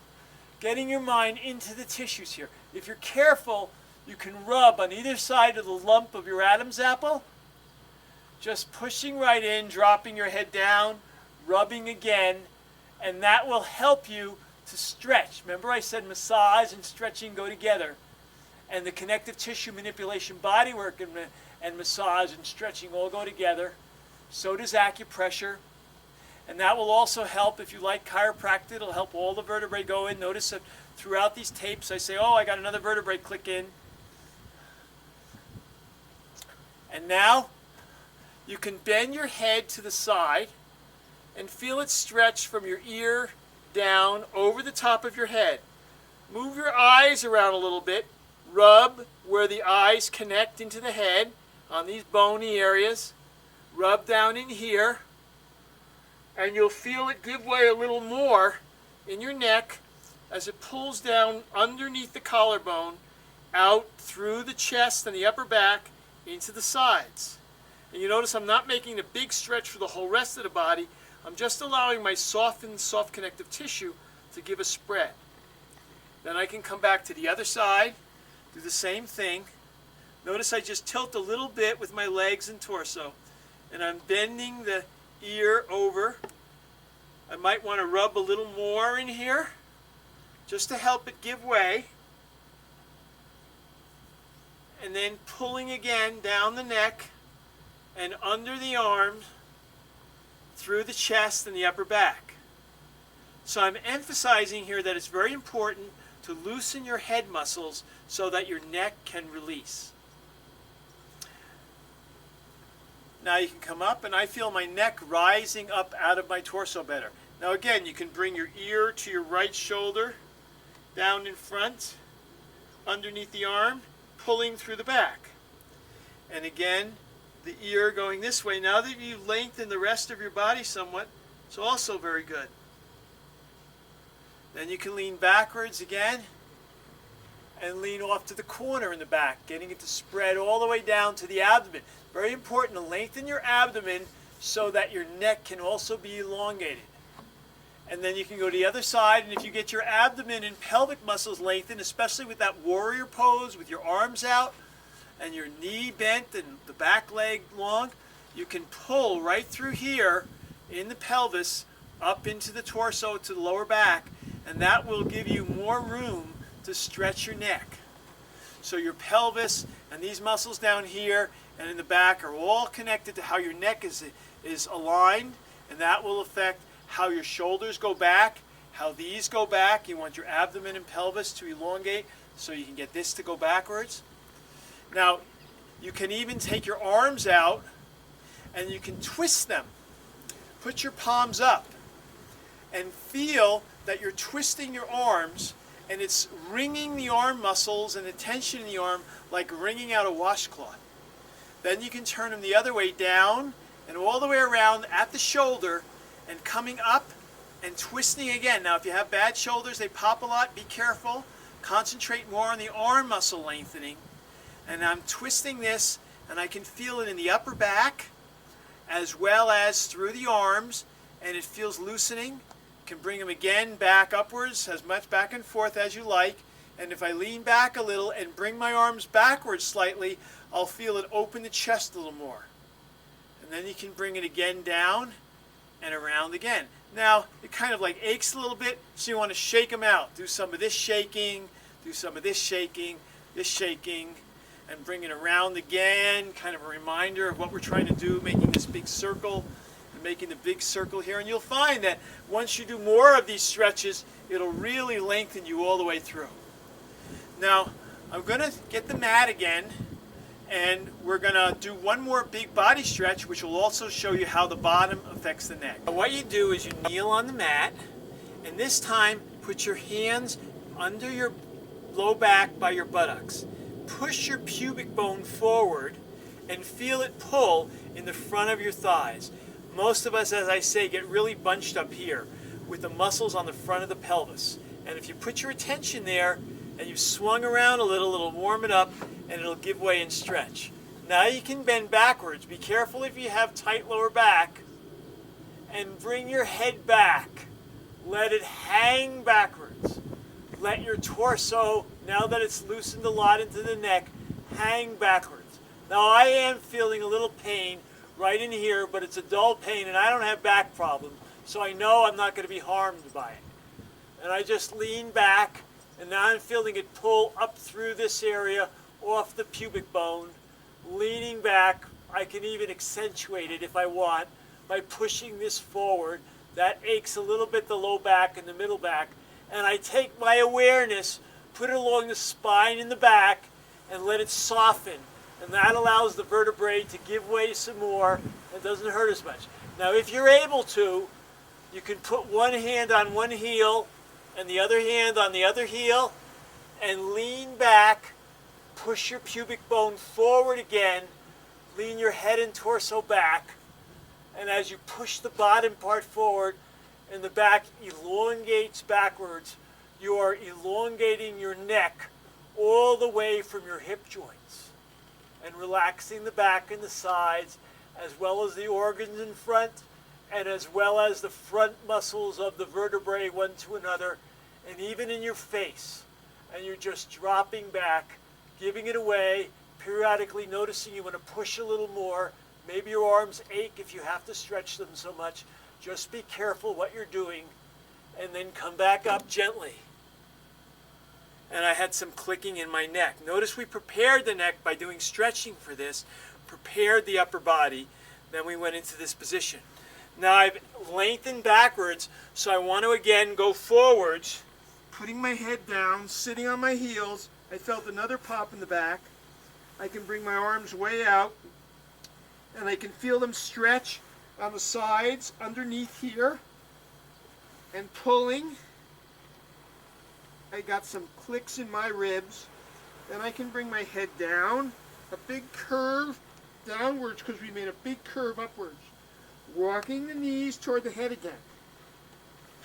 getting your mind into the tissues here. If you're careful, you can rub on either side of the lump of your Adam's apple, just pushing right in, dropping your head down, rubbing again, and that will help you to stretch. Remember I said massage and stretching go together, and the connective tissue manipulation body work and massage and stretching all go together. So does acupressure. And that will also help if you like chiropractic. It'll help all the vertebrae go in. Notice that throughout these tapes I say, oh, I got another vertebrae click in. And now you can bend your head to the side and feel it stretch from your ear down over the top of your head. Move your eyes around a little bit. Rub where the eyes connect into the head on these bony areas. Rub down in here. And you'll feel it give way a little more in your neck as it pulls down underneath the collarbone, out through the chest and the upper back into the sides. And you notice I'm not making a big stretch for the whole rest of the body. I'm just allowing my softened, soft connective tissue to give a spread. Then I can come back to the other side, do the same thing. Notice I just tilt a little bit with my legs and torso, and I'm bending the ear over. I might want to rub a little more in here just to help it give way. And then pulling again down the neck and under the arms, through the chest and the upper back. So I'm emphasizing here that it's very important to loosen your head muscles so that your neck can release. Now you can come up, and I feel my neck rising up out of my torso better. Now again, you can bring your ear to your right shoulder, down in front, underneath the arm, pulling through the back. And again, the ear going this way. Now that you've lengthened the rest of your body somewhat, it's also very good. Then you can lean backwards again and lean off to the corner in the back, getting it to spread all the way down to the abdomen. Very important to lengthen your abdomen so that your neck can also be elongated. And then you can go to the other side, and if you get your abdomen and pelvic muscles lengthened, especially with that warrior pose with your arms out and your knee bent and the back leg long, you can pull right through here in the pelvis up into the torso to the lower back, and that will give you more room to stretch your neck. So your pelvis and these muscles down here and in the back are all connected to how your neck is aligned, and that will affect how your shoulders go back, how these go back. You want your abdomen and pelvis to elongate so you can get this to go backwards. Now, you can even take your arms out and you can twist them. Put your palms up and feel that you're twisting your arms, and it's wringing the arm muscles and the tension in the arm like wringing out a washcloth. Then you can turn them the other way down and all the way around at the shoulder and coming up and twisting again. Now if you have bad shoulders, they pop a lot, be careful. Concentrate more on the arm muscle lengthening. And I'm twisting this, and I can feel it in the upper back as well as through the arms, and it feels loosening. You can bring them again back upwards, as much back and forth as you like. And if I lean back a little and bring my arms backwards slightly, I'll feel it open the chest a little more. And then you can bring it again down and around again. Now, it kind of like aches a little bit, so you want to shake them out. Do some of this shaking, do some of this shaking, and bring it around again, kind of a reminder of what we're trying to do, making this big circle, and making the big circle here. And you'll find that once you do more of these stretches, it'll really lengthen you all the way through. Now, I'm going to get the mat again, and we're going to do one more big body stretch, which will also show you how the bottom affects the neck. What you do is you kneel on the mat, and this time put your hands under your low back by your buttocks. Push your pubic bone forward and feel it pull in the front of your thighs. Most of us, as I say, get really bunched up here with the muscles on the front of the pelvis. And if you put your attention there and you swung around a little, it'll warm it up and it'll give way and stretch. Now you can bend backwards. Be careful if you have tight lower back, and bring your head back. Let it hang backwards. Let your torso, now that it's loosened a lot into the neck, hang backwards. Now I am feeling a little pain right in here, but it's a dull pain and I don't have back problems, so I know I'm not going to be harmed by it. And I just lean back, and now I'm feeling it pull up through this area off the pubic bone. Leaning back, I can even accentuate it if I want by pushing this forward. That aches a little bit the low back and the middle back. And I take my awareness, put it along the spine in the back, and let it soften. And that allows the vertebrae to give way some more and doesn't hurt as much. Now if you're able to, you can put one hand on one heel and the other hand on the other heel and lean back, push your pubic bone forward again, lean your head and torso back, and as you push the bottom part forward and the back elongates backwards, you are elongating your neck all the way from your hip joints and relaxing the back and the sides, as well as the organs in front, and as well as the front muscles of the vertebrae one to another, and even in your face. And you're just dropping back, giving it away, periodically noticing you want to push a little more. Maybe your arms ache if you have to stretch them so much. Just be careful what you're doing, and then come back up gently. And I had some clicking in my neck. Notice we prepared the neck by doing stretching for this, prepared the upper body, then we went into this position. Now I've lengthened backwards, so I want to again go forwards, putting my head down, sitting on my heels. I felt another pop in the back. I can bring my arms way out, and I can feel them stretch on the sides underneath here, and pulling. I got some clicks in my ribs. Then I can bring my head down, a big curve downwards because we made a big curve upwards. Walking the knees toward the head again.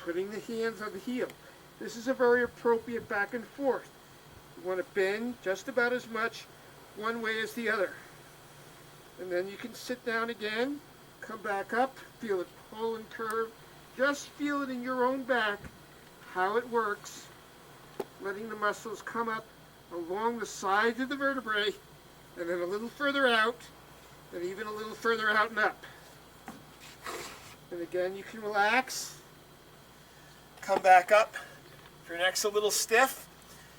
Putting the hands on the heel. This is a very appropriate back and forth. You want to bend just about as much one way as the other. And then you can sit down again, come back up, feel it pull and curve. Just feel it in your own back, how it works, letting the muscles come up along the sides of the vertebrae, and then a little further out, and even a little further out and up. And again, you can relax. Come back up. If your neck's a little stiff,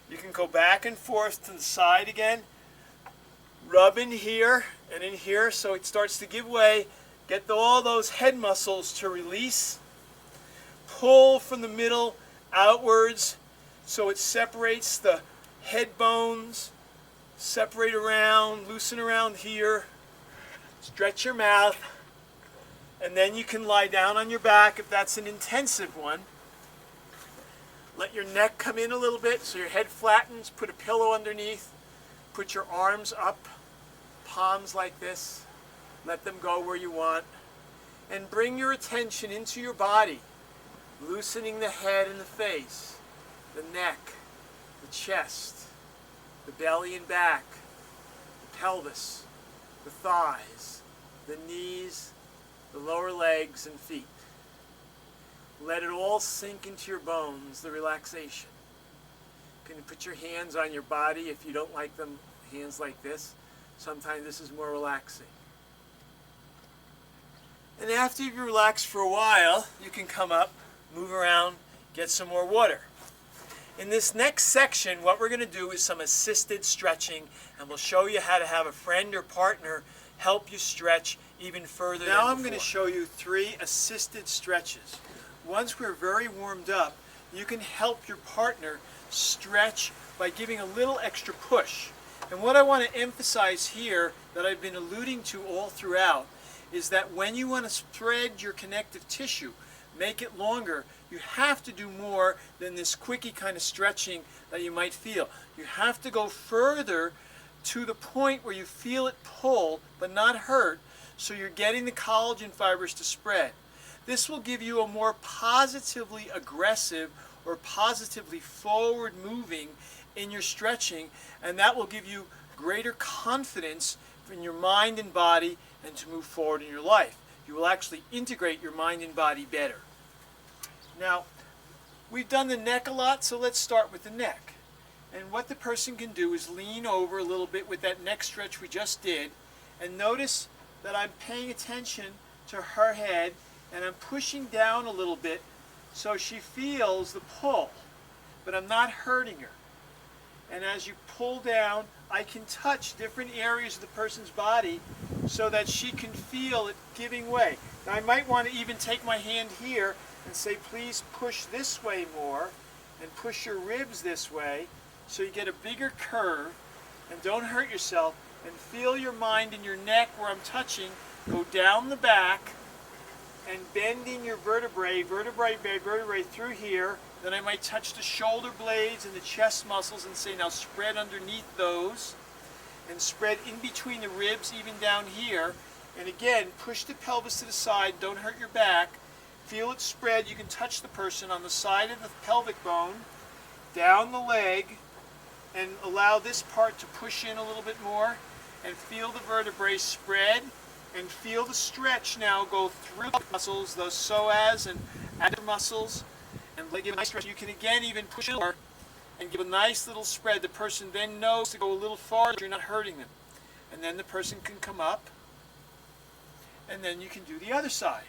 you can go back and forth to the side again. Rub in here and in here so it starts to give way. Get all those head muscles to release. Pull from the middle outwards so it separates the head bones. Separate around, loosen around here. Stretch your mouth. And then you can lie down on your back if that's an intensive one. Let your neck come in a little bit so your head flattens. Put a pillow underneath. Put your arms up, palms like this. Let them go where you want. And bring your attention into your body, loosening the head and the face, the neck, the chest, the belly and back, the pelvis, the thighs, the knees, the lower legs and feet. Let it all sink into your bones, the relaxation. You can put your hands on your body if you don't like them, hands like this. Sometimes this is more relaxing. And after you've relaxed for a while, you can come up, move around, get some more water. In this next section, what we're going to do is some assisted stretching, and we'll show you how to have a friend or partner help you stretch even further. Now I'm going to show you 3 assisted stretches. Once we're very warmed up, you can help your partner stretch by giving a little extra push. And what I want to emphasize here that I've been alluding to all throughout is that when you want to spread your connective tissue, make it longer, you have to do more than this quickie kind of stretching that you might feel. You have to go further to the point where you feel it pull but not hurt, so you're getting the collagen fibers to spread. This will give you a more positively aggressive or positively forward moving in your stretching, and that will give you greater confidence in your mind and body and to move forward in your life. You will actually integrate your mind and body better. Now, we've done the neck a lot, so let's start with the neck. And what the person can do is lean over a little bit with that neck stretch we just did, and notice that I'm paying attention to her head and I'm pushing down a little bit so she feels the pull, but I'm not hurting her. And as you pull down, I can touch different areas of the person's body so that she can feel it giving way. Now I might want to even take my hand here and say, please push this way more and push your ribs this way so you get a bigger curve and don't hurt yourself, and feel your mind in your neck where I'm touching go down the back and bending your vertebrae by vertebrae through here. Then I might touch the shoulder blades and the chest muscles and say, now spread underneath those and spread in between the ribs even down here. And again, push the pelvis to the side, don't hurt your back. Feel it spread. You can touch the person on the side of the pelvic bone, down the leg, and allow this part to push in a little bit more and feel the vertebrae spread. And feel the stretch now go through the muscles, those psoas and adductor muscles, and give a nice stretch. You can again even push it more and give a nice little spread. The person then knows to go a little farther, you're not hurting them. And then the person can come up, and then you can do the other side.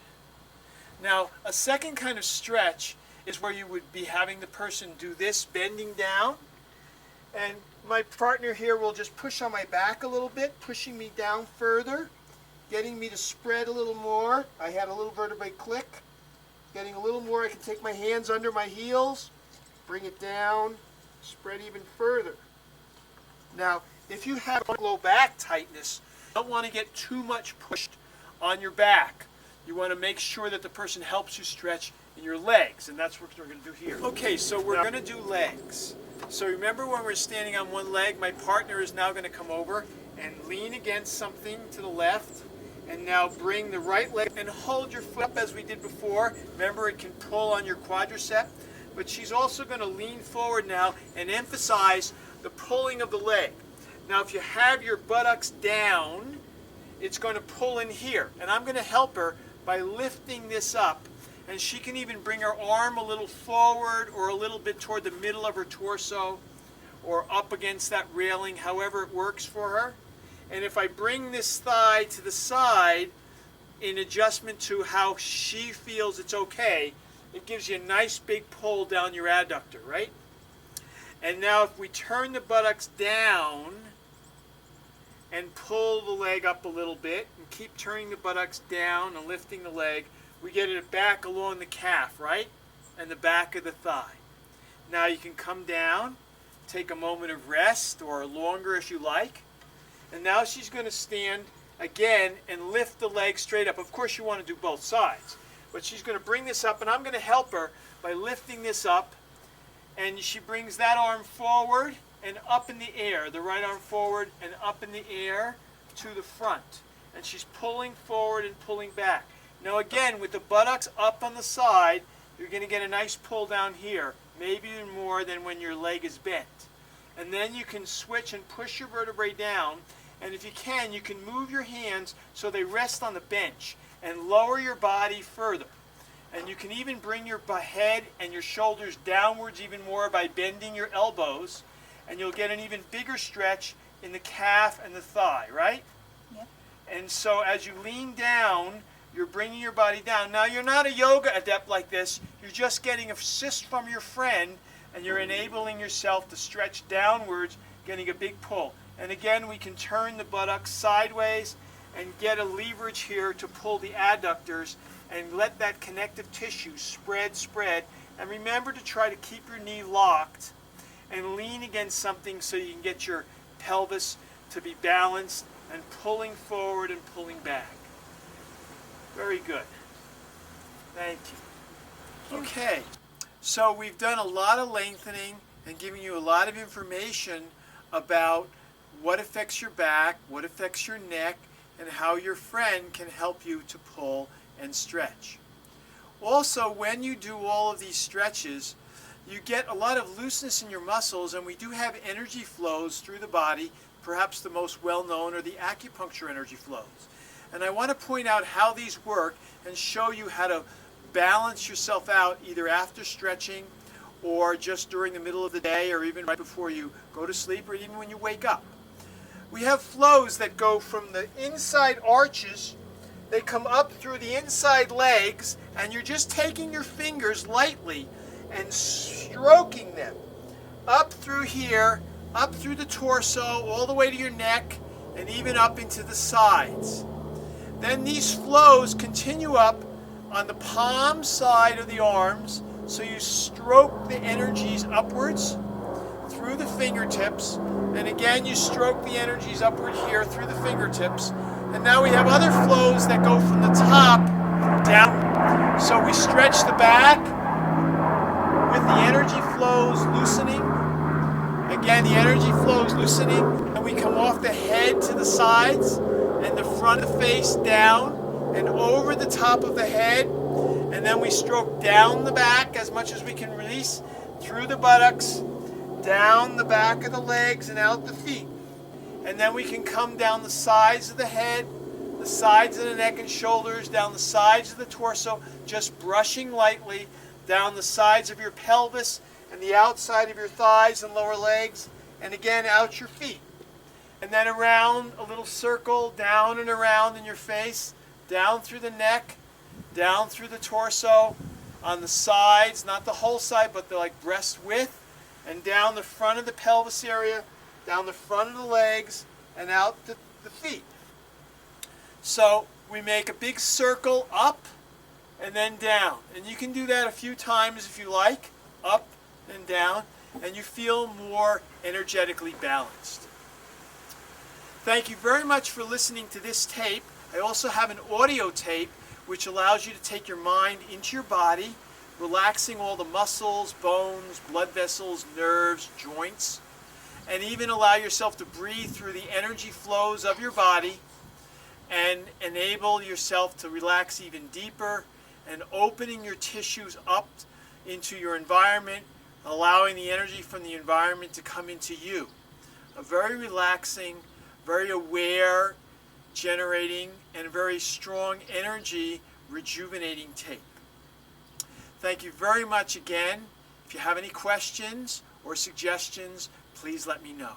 Now, a second kind of stretch is where you would be having the person do this, bending down, and my partner here will just push on my back a little bit, pushing me down further, getting me to spread a little more. I had a little vertebrae click. Getting a little more, I can take my hands under my heels, bring it down, spread even further. Now, if you have low back tightness, you don't want to get too much pushed on your back. You want to make sure that the person helps you stretch in your legs, and that's what we're going to do here. Okay, so we're going to do legs. So remember when we're standing on one leg, my partner is now going to come over and lean against something to the left. And now bring the right leg and hold your foot up as we did before. Remember, it can pull on your quadricep. But she's also going to lean forward now and emphasize the pulling of the leg. Now if you have your buttocks down, it's going to pull in here. And I'm going to help her by lifting this up. And she can even bring her arm a little forward or a little bit toward the middle of her torso or up against that railing, however it works for her. And if I bring this thigh to the side in adjustment to how she feels it's okay, it gives you a nice big pull down your adductor, right? And now if we turn the buttocks down and pull the leg up a little bit and keep turning the buttocks down and lifting the leg, we get it back along the calf, right? And the back of the thigh. Now you can come down, take a moment of rest or longer if you like. And now she's going to stand again and lift the leg straight up. Of course you want to do both sides. But she's going to bring this up and I'm going to help her by lifting this up. And she brings that arm forward and up in the air. The right arm forward and up in the air to the front. And she's pulling forward and pulling back. Now again, with the buttocks up on the side, you're going to get a nice pull down here. Maybe even more than when your leg is bent. And then you can switch and push your vertebrae down. And if you can move your hands so they rest on the bench and lower your body further. And you can even bring your head and your shoulders downwards even more by bending your elbows. And you'll get an even bigger stretch in the calf and the thigh, right? Yep. And so as you lean down, you're bringing your body down. Now you're not a yoga adept like this. You're just getting assist from your friend and you're enabling yourself to stretch downwards, getting a big pull. And again, we can turn the buttocks sideways and get a leverage here to pull the adductors and let that connective tissue spread. And remember to try to keep your knee locked and lean against something so you can get your pelvis to be balanced and pulling forward and pulling back. Very good. Thank you. Okay, so we've done a lot of lengthening and giving you a lot of information about what affects your back, what affects your neck, and how your friend can help you to pull and stretch. Also, when you do all of these stretches, you get a lot of looseness in your muscles, and we do have energy flows through the body. Perhaps the most well-known are the acupuncture energy flows. And I want to point out how these work and show you how to balance yourself out either after stretching or just during the middle of the day or even right before you go to sleep or even when you wake up. We have flows that go from the inside arches, they come up through the inside legs, and you're just taking your fingers lightly and stroking them up through here, up through the torso, all the way to your neck, and even up into the sides. Then these flows continue up on the palm side of the arms, so you stroke the energies upwards through the fingertips, and again you stroke the energies upward here through the fingertips. And now we have other flows that go from the top down. So we stretch the back with the energy flows loosening. Again, the energy flows loosening, and we come off the head to the sides and the front of the face down and over the top of the head. And then we stroke down the back as much as we can release through the buttocks, down the back of the legs and out the feet. And then we can come down the sides of the head, the sides of the neck and shoulders, down the sides of the torso, just brushing lightly down the sides of your pelvis and the outside of your thighs and lower legs, and again out your feet. And then around a little circle, down and around in your face, down through the neck, down through the torso, on the sides, not the whole side, but the like breast width, and down the front of the pelvis area, down the front of the legs, and out the feet. So we make a big circle up and then down. And you can do that a few times if you like, up and down, and you feel more energetically balanced. Thank you very much for listening to this tape. I also have an audio tape which allows you to take your mind into your body, relaxing all the muscles, bones, blood vessels, nerves, joints, and even allow yourself to breathe through the energy flows of your body and enable yourself to relax even deeper and opening your tissues up into your environment, allowing the energy from the environment to come into you. A very relaxing, very aware, generating, and very strong energy rejuvenating tape. Thank you very much again. If you have any questions or suggestions, please let me know.